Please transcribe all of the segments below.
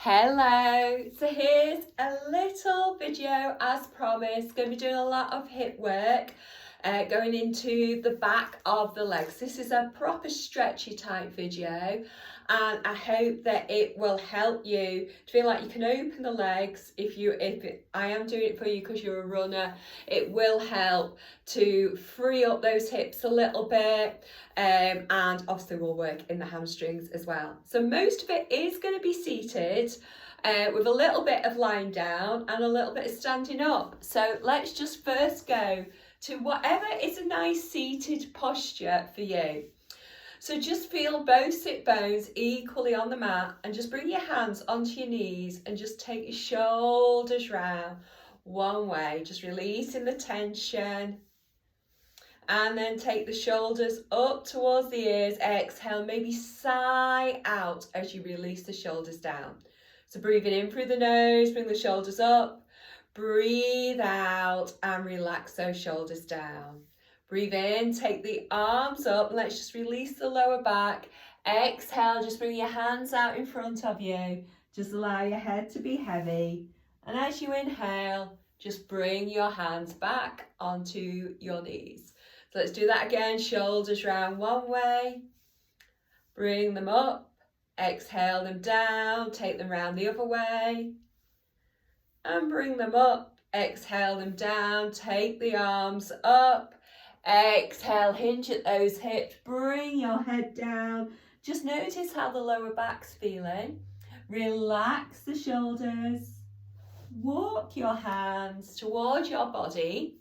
Hello, so here's a little video as promised. Going to be doing a lot of hip work, going into the back of the legs. This is a proper stretchy type video, and I hope that it will help you to feel like you can open the legs. I am doing it for you because you're a runner, it will help to free up those hips a little bit, and obviously we'll work in the hamstrings as well. So most of it is going to be seated, with a little bit of lying down and a little bit of standing up. So let's just first go to whatever is a nice seated posture for you. So just feel both sit bones equally on the mat and just bring your hands onto your knees and just take your shoulders round one way, just releasing the tension. And then take the shoulders up towards the ears. Exhale, maybe sigh out as you release the shoulders down. So breathing in through the nose, bring the shoulders up. Breathe out and relax those shoulders down. Breathe in, take the arms up. Let's just release the lower back. Exhale, just bring your hands out in front of you. Just allow your head to be heavy. And as you inhale, just bring your hands back onto your knees. So let's do that again. Shoulders round one way. Bring them up. Exhale them down. Take them round the other way. And bring them up. Exhale them down. Take the arms up. Exhale, hinge at those hips. Bring your head down. Just notice how the lower back's feeling. Relax the shoulders. Walk your hands towards your body.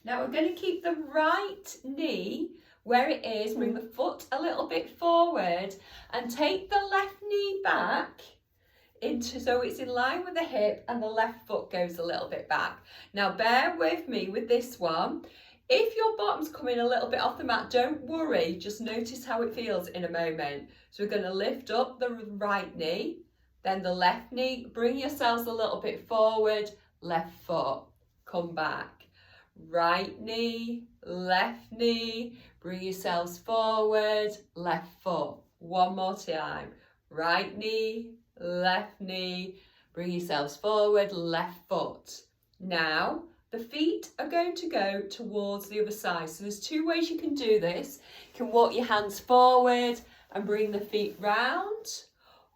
Now we're going to keep the right knee where it is, bring the foot a little bit forward and take the left knee back so it's in line with the hip and the left foot goes a little bit back. Now bear with me with this one. If your bottom's coming a little bit off the mat, don't worry, just notice how it feels in a moment. So we're going to lift up the right knee, then the left knee, bring yourselves a little bit forward, left foot, come back. Right knee, left knee, bring yourselves forward, left foot. One more time. Right knee, left knee, bring yourselves forward, left foot. Now, the feet are going to go towards the other side. So there's two ways you can do this. You can walk your hands forward and bring the feet round.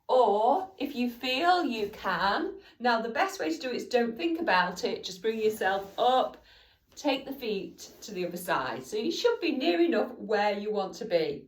Or if you feel you can, now the best way to do it is don't think about it, just bring yourself up. Take the feet to the other side. So you should be near enough where you want to be.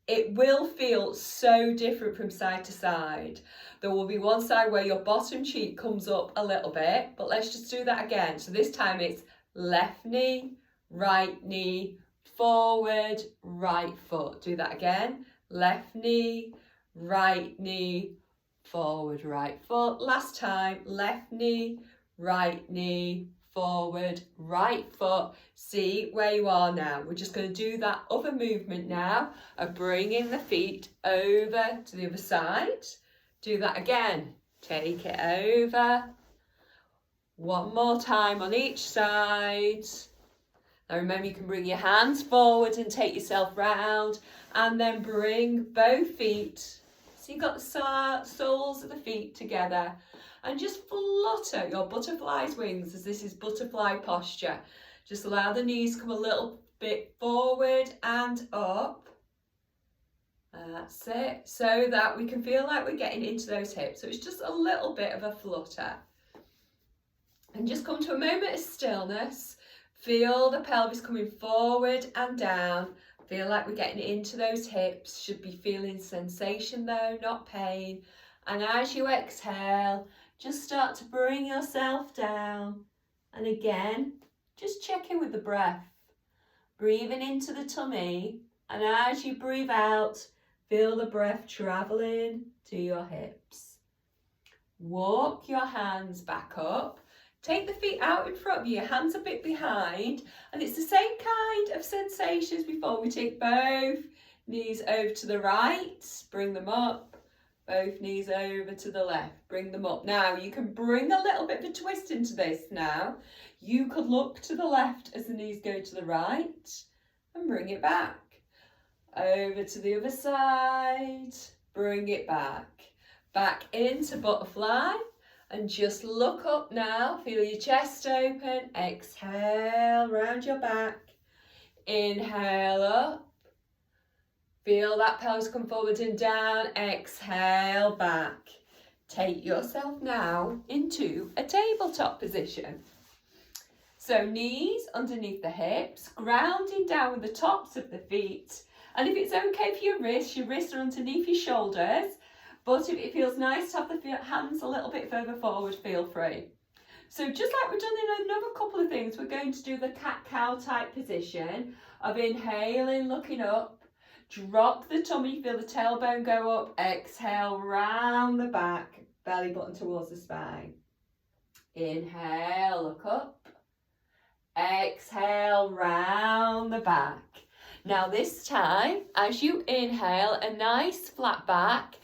It will feel so different from side to side. There will be one side where your bottom cheek comes up a little bit, but let's just do that again. So this time it's left knee, right knee, forward, right foot. Do that again. Left knee, right knee, forward, right foot. Last time, left knee, right knee, forward, right foot. See where you are now. We're just going to do that other movement now of bringing the feet over to the other side. Do that again. Take it over. One more time on each side. Now remember, you can bring your hands forward and take yourself round, and then bring both feet. So you've got the soles of the feet together. And just flutter your butterfly's wings as this is butterfly posture. Just allow the knees come a little bit forward and up. That's it. So that we can feel like we're getting into those hips. So it's just a little bit of a flutter. And just come to a moment of stillness. Feel the pelvis coming forward and down. Feel like we're getting into those hips. Should be feeling sensation though, not pain. And as you exhale, just start to bring yourself down. And again, just check in with the breath. Breathing into the tummy. And as you breathe out, feel the breath traveling to your hips. Walk your hands back up. Take the feet out in front of you, hands a bit behind. And it's the same kind of sensations before. We take both knees over to the right, bring them up. Both knees over to the left, bring them up. Now you can bring a little bit of a twist into this now. You could look to the left as the knees go to the right and bring it back. Over to the other side, bring it back. back into butterfly. And just look up now, feel your chest open, exhale round your back, inhale up, feel that pelvis come forward and down, exhale back. Take yourself now into a tabletop position. So knees underneath the hips, grounding down with the tops of the feet. And if it's okay for your wrists are underneath your shoulders. But if it feels nice to have the hands a little bit further forward, feel free. So just like we've done in another couple of things, we're going to do the cat-cow type position of inhaling, looking up, drop the tummy, feel the tailbone go up, exhale, round the back, belly button towards the spine. Inhale, look up, exhale, round the back. Now this time, as you inhale, a nice flat back.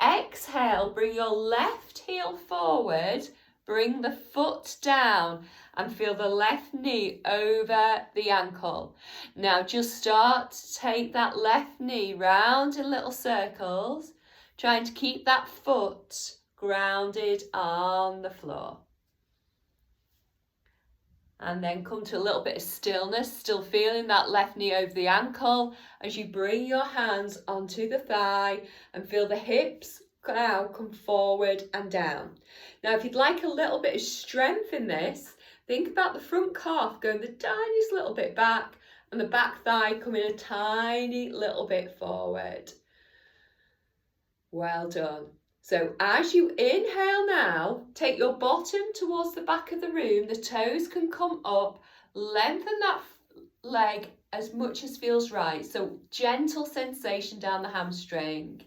Exhale, bring your left heel forward, bring the foot down and feel the left knee over the ankle. Now just start to take that left knee round in little circles, trying to keep that foot grounded on the floor. And then come to a little bit of stillness, still feeling that left knee over the ankle as you bring your hands onto the thigh and feel the hips now come forward and down. Now, if you'd like a little bit of strength in this, think about the front calf going the tiniest little bit back and the back thigh coming a tiny little bit forward. Well done. So as you inhale now, take your bottom towards the back of the room, the toes can come up, lengthen that leg as much as feels right. So gentle sensation down the hamstring.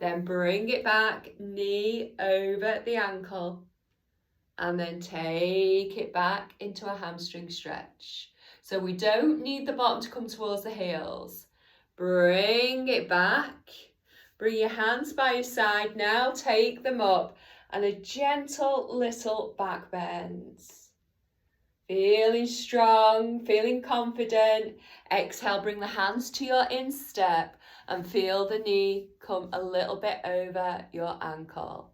Then bring it back, knee over the ankle, and then take it back into a hamstring stretch. So we don't need the bottom to come towards the heels. Bring it back. Bring your hands by your side now, take them up and a gentle little back bend. Feeling strong, feeling confident. Exhale, bring the hands to your instep and feel the knee come a little bit over your ankle.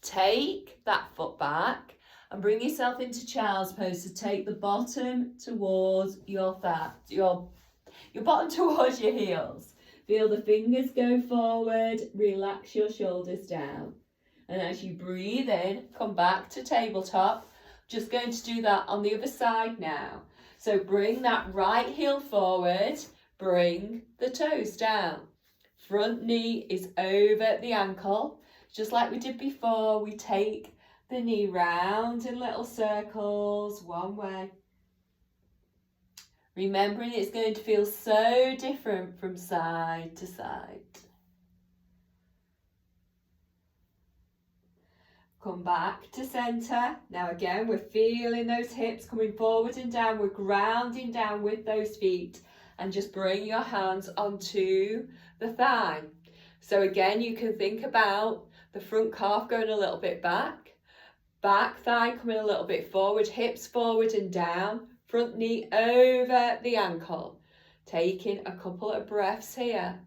Take that foot back and bring yourself into child's pose. So take the bottom towards your thigh, your bottom towards your heels. Feel the fingers go forward, relax your shoulders down. And as you breathe in, come back to tabletop. Just going to do that on the other side now. So bring that right heel forward, bring the toes down. Front knee is over the ankle. Just like we did before, we take the knee round in little circles, one way. Remembering it's going to feel so different from side to side. Come back to centre. Now again, we're feeling those hips coming forward and down. We're grounding down with those feet. And just bring your hands onto the thigh. So again, you can think about the front calf going a little bit back. Back thigh coming a little bit forward. Hips forward and down. Front knee over the ankle. Taking a couple of breaths here.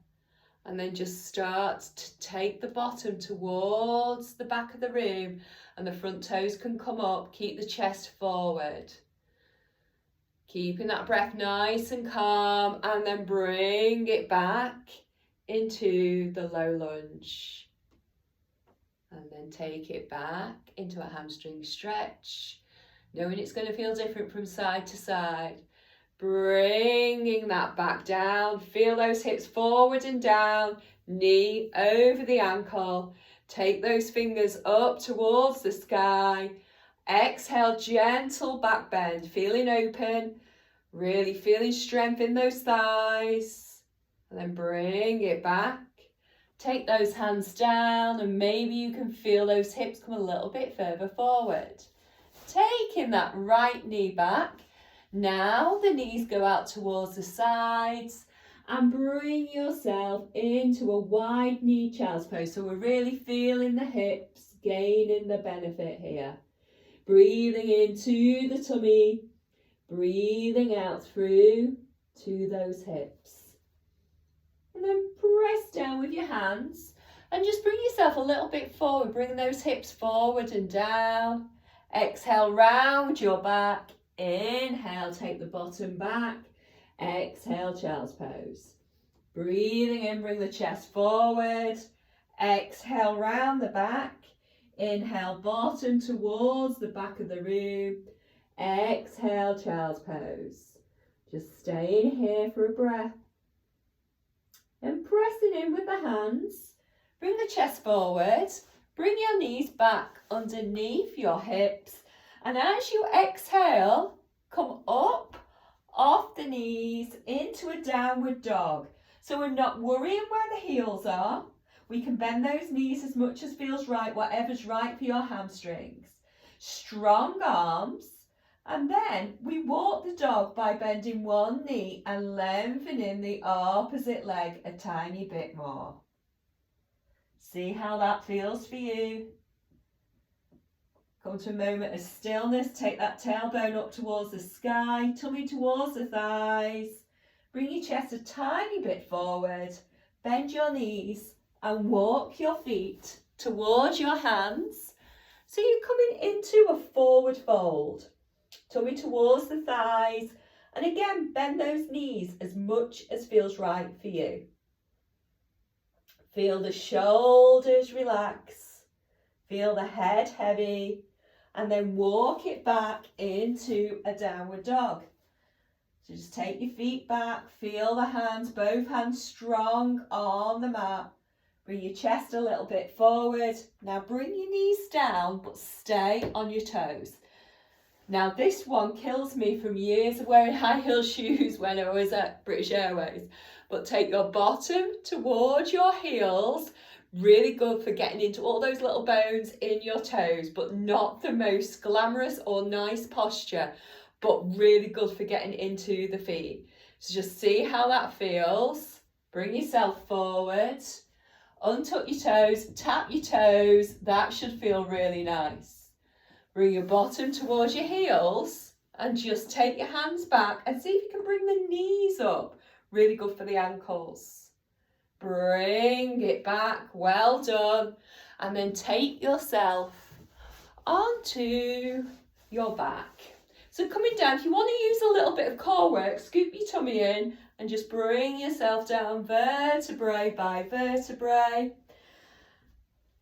And then just start to take the bottom towards the back of the room. And the front toes can come up. Keep the chest forward. Keeping that breath nice and calm. And then bring it back into the low lunge. And then take it back into a hamstring stretch. Knowing it's going to feel different from side to side. Bringing that back down. Feel those hips forward and down. Knee over the ankle. Take those fingers up towards the sky. Exhale, gentle back bend. Feeling open. Really feeling strength in those thighs. And then bring it back. Take those hands down and maybe you can feel those hips come a little bit further forward. Taking that right knee back. Now the knees go out towards the sides and bring yourself into a wide knee child's pose. So we're really feeling the hips, gaining the benefit here. Breathing into the tummy, breathing out through to those hips. And then press down with your hands and just bring yourself a little bit forward, bring those hips forward and down. Exhale, round your back. Inhale, take the bottom back. Exhale, child's pose. Breathing in, bring the chest forward. Exhale, round the back. Inhale, bottom towards the back of the room. Exhale, child's pose. Just staying here for a breath. And pressing in with the hands. Bring the chest forward. Bring your knees back underneath your hips. And as you exhale, come up off the knees into a downward dog. So we're not worrying where the heels are. We can bend those knees as much as feels right, whatever's right for your hamstrings. Strong arms. And then we walk the dog by bending one knee and lengthening the opposite leg a tiny bit more. See how that feels for you. Come to a moment of stillness. Take that tailbone up towards the sky, tummy towards the thighs. Bring your chest a tiny bit forward. Bend your knees and walk your feet towards your hands. So you're coming into a forward fold. Tummy towards the thighs. And again, bend those knees as much as feels right for you. Feel the shoulders relax. Feel the head heavy. And then walk it back into a downward dog. So just take your feet back. Feel the hands, both hands strong on the mat. Bring your chest a little bit forward. Now bring your knees down, but stay on your toes. Now this one kills me from years of wearing high heel shoes when I was at British Airways. But take your bottom towards your heels. Really good for getting into all those little bones in your toes, but not the most glamorous or nice posture, but really good for getting into the feet. So just see how that feels. Bring yourself forward. Untuck your toes, tap your toes. That should feel really nice. Bring your bottom towards your heels and just take your hands back and see if you can bring the knees up. Really good for the ankles. Bring it back, well done. And then take yourself onto your back. So coming down, if you want to use a little bit of core work, scoop your tummy in and just bring yourself down vertebrae by vertebrae.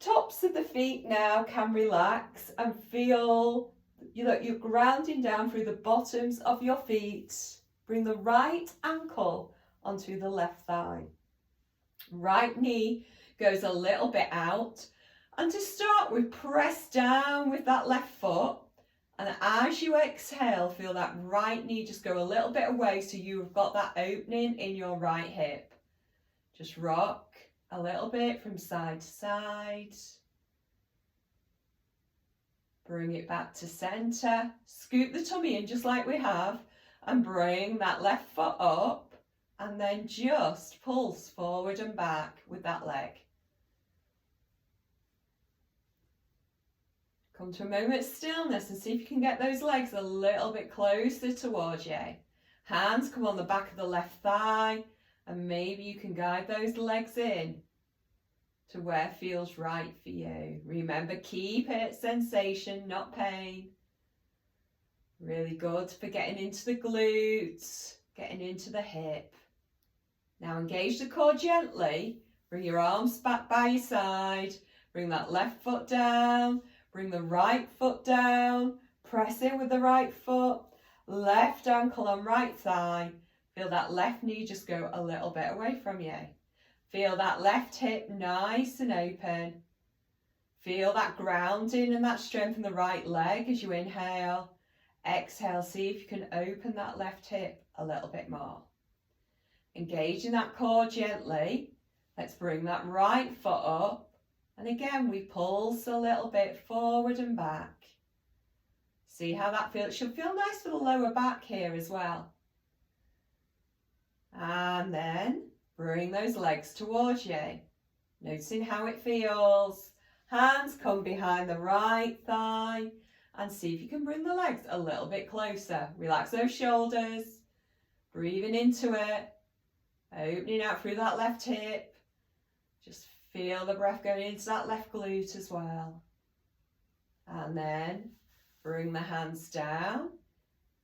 Tops of the feet now can relax and feel that you're grounding down through the bottoms of your feet. Bring the right ankle onto the left thigh. Right knee goes a little bit out. And to start with, press down with that left foot. And as you exhale, feel that right knee just go a little bit away so you've got that opening in your right hip. Just rock a little bit from side to side. Bring it back to center. Scoop the tummy in just like we have. And bring that left foot up. And then just pulse forward and back with that leg. Come to a moment of stillness and see if you can get those legs a little bit closer towards you. Hands come on the back of the left thigh and maybe you can guide those legs in to where feels right for you. Remember, keep it sensation, not pain. Really good for getting into the glutes, getting into the hip. Now engage the core gently. Bring your arms back by your side. Bring that left foot down. Bring the right foot down. Press in with the right foot. Left ankle on right thigh. Feel that left knee just go a little bit away from you. Feel that left hip nice and open. Feel that grounding and that strength in the right leg as you inhale. Exhale, see if you can open that left hip a little bit more. Engaging that core gently. Let's bring that right foot up. And again, we pulse a little bit forward and back. See how that feels. It should feel nice for the lower back here as well. And then bring those legs towards you. Noticing how it feels. Hands come behind the right thigh. And see if you can bring the legs a little bit closer. Relax those shoulders. Breathing into it. Opening out through that left hip. Just Feel the breath going into that left glute as well. And then bring the hands down.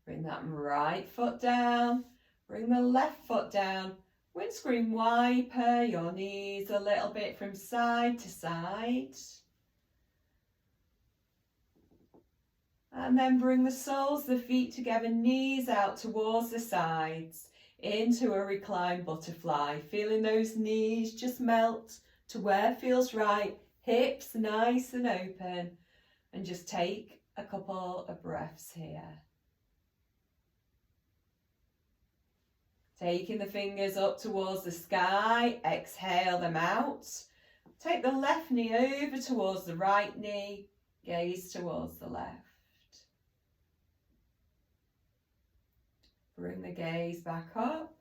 Bring that right foot down. Bring the left foot down. Windscreen wiper your knees a little bit from side to side. And then bring the soles of the feet together, knees out towards the sides, into a reclined butterfly. Feeling those knees just melt to where it feels right. Hips nice and open. And just take a couple of breaths here. Taking the fingers up towards the sky, exhale them out. Take the left knee over towards the right knee, gaze towards the left. Bring the gaze back up,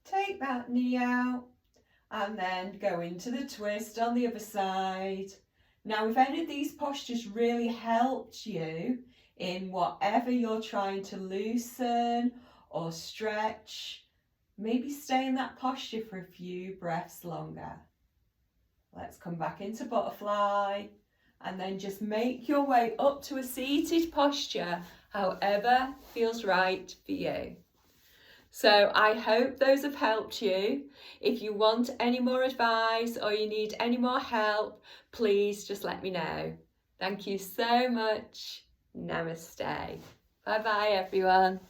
take that knee out, and then go into the twist on the other side. Now, if any of these postures really helped you in whatever you're trying to loosen or stretch, maybe stay in that posture for a few breaths longer. Let's come back into butterfly and then just make your way up to a seated posture, however feels right for you. So I hope those have helped you. If you want any more advice or you need any more help, please just let me know. Thank you so much. Namaste. Bye bye everyone.